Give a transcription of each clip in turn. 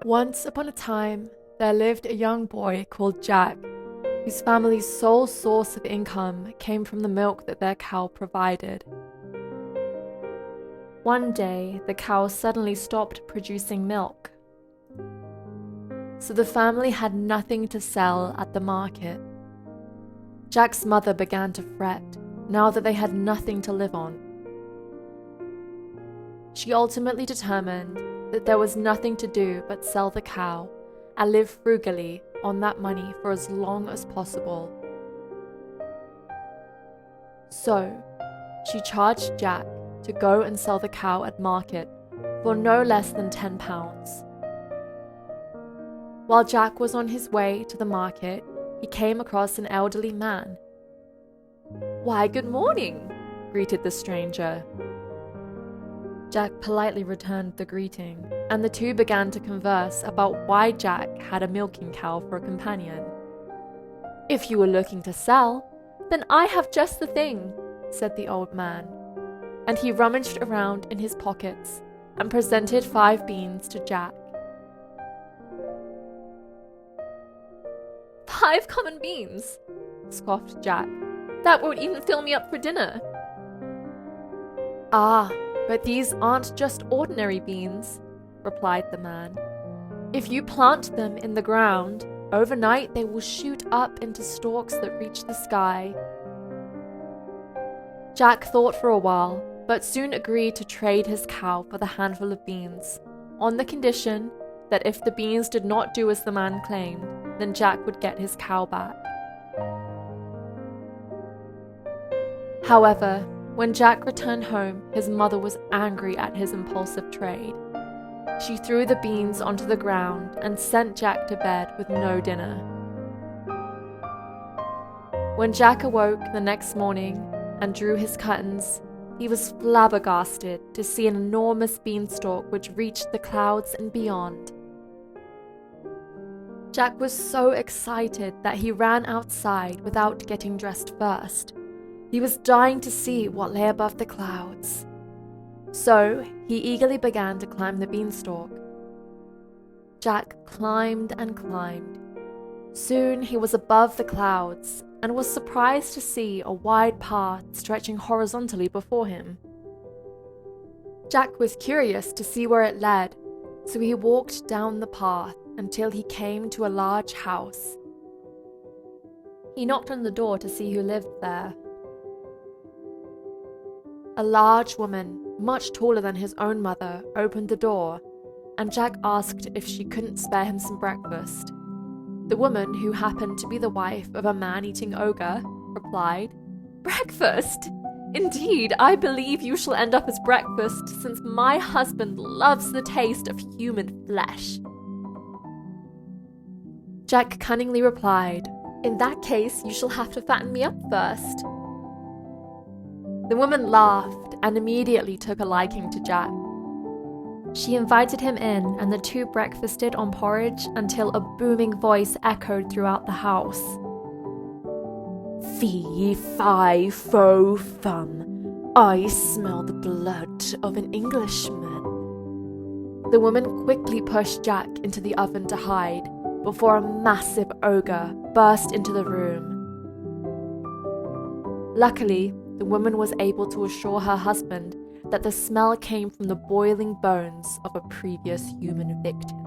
Once upon a time, there lived a young boy called Jack, whose family's sole source of income came from the milk that their cow provided. One day, the cow suddenly stopped producing milk, so the family had nothing to sell at the market. Jack's mother began to fret, now that they had nothing to live on. She ultimately determined that there was nothing to do but sell the cow and live frugally on that money for as long as possible. So, she charged Jack to go and sell the cow at market for no less than £10. While Jack was on his way to the market, he came across an elderly man. "Why, good morning," greeted the stranger. Jack politely returned the greeting, and the two began to converse about why Jack had a milking cow for a companion. "If you were looking to sell, then I have just the thing," said the old man, and he rummaged around in his pockets and presented 5 beans to Jack. "5 common beans," scoffed Jack. "That won't even fill me up for dinner." "Ah, but these aren't just ordinary beans," replied the man. "If you plant them in the ground, overnight they will shoot up into stalks that reach the sky." Jack thought for a while, but soon agreed to trade his cow for the handful of beans, on the condition that if the beans did not do as the man claimed, then Jack would get his cow back. However, when Jack returned home, his mother was angry at his impulsive trade. She threw the beans onto the ground and sent Jack to bed with no dinner. When Jack awoke the next morning and drew his curtains, he was flabbergasted to see an enormous beanstalk which reached the clouds and beyond. Jack was so excited that he ran outside without getting dressed first. He was dying to see what lay above the clouds. So he eagerly began to climb the beanstalk. Jack climbed and climbed. Soon he was above the clouds and was surprised to see a wide path stretching horizontally before him. Jack was curious to see where it led, so he walked down the path until he came to a large house. He knocked on the door to see who lived there. A large woman, much taller than his own mother, opened the door, and Jack asked if she couldn't spare him some breakfast. The woman, who happened to be the wife of a man-eating ogre, replied, "Breakfast? Indeed, I believe you shall end up as breakfast, since my husband loves the taste of human flesh." Jack cunningly replied, "In that case, you shall have to fatten me up first." The woman laughed and immediately took a liking to Jack. She invited him in, and the two breakfasted on porridge until a booming voice echoed throughout the house. "Fee, fi, fo, fum. I smell the blood of an Englishman." The woman quickly pushed Jack into the oven to hide, before a massive ogre burst into the room. Luckily, the woman was able to assure her husband that the smell came from the boiling bones of a previous human victim.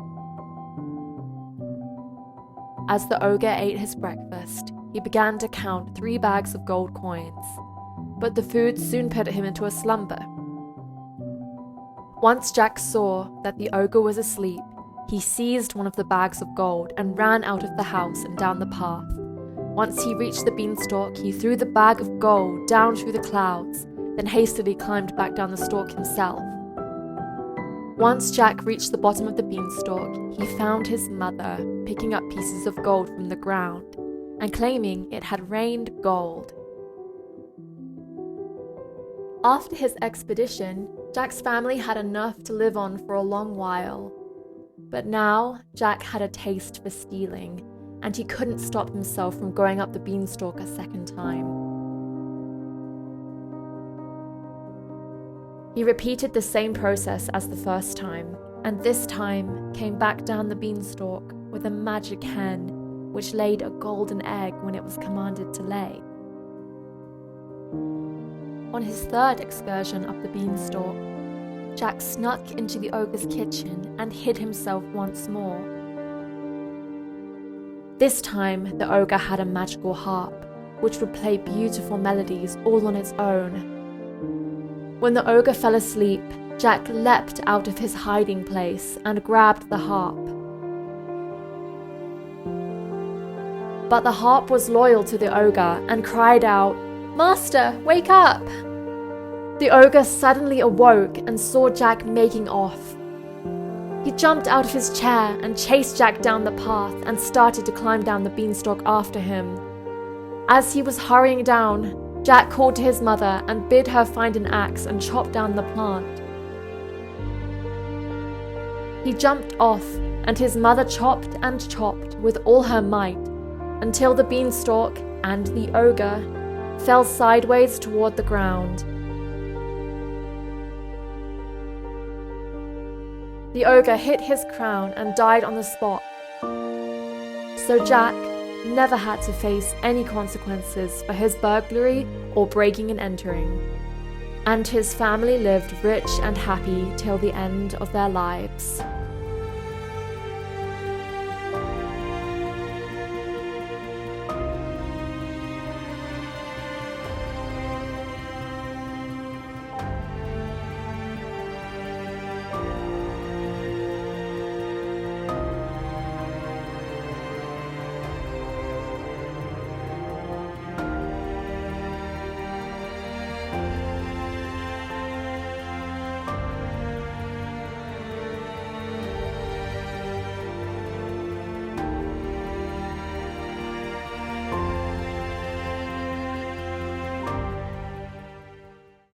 As the ogre ate his breakfast, he began to count 3 bags of gold coins, but the food soon put him into a slumber. Once Jack saw that the ogre was asleep, he seized one of the bags of gold and ran out of the house and down the path. Once he reached the beanstalk, he threw the bag of gold down through the clouds, then hastily climbed back down the stalk himself. Once Jack reached the bottom of the beanstalk, he found his mother picking up pieces of gold from the ground and claiming it had rained gold. After his expedition, Jack's family had enough to live on for a long while. But now, Jack had a taste for stealing, and he couldn't stop himself from going up the beanstalk a second time. He repeated the same process as the first time, and this time came back down the beanstalk with a magic hen, which laid a golden egg when it was commanded to lay. On his third excursion up the beanstalk, Jack snuck into the ogre's kitchen and hid himself once more. This time, the ogre had a magical harp, which would play beautiful melodies all on its own. When the ogre fell asleep, Jack leapt out of his hiding place and grabbed the harp. But the harp was loyal to the ogre and cried out, "Master, wake up!" The ogre suddenly awoke and saw Jack making off. He jumped out of his chair and chased Jack down the path and started to climb down the beanstalk after him. As he was hurrying down, Jack called to his mother and bid her find an axe and chop down the plant. He jumped off, and his mother chopped and chopped with all her might, until the beanstalk and the ogre fell sideways toward the ground. The ogre hit his crown and died on the spot. So Jack never had to face any consequences for his burglary or breaking and entering, and his family lived rich and happy till the end of their lives.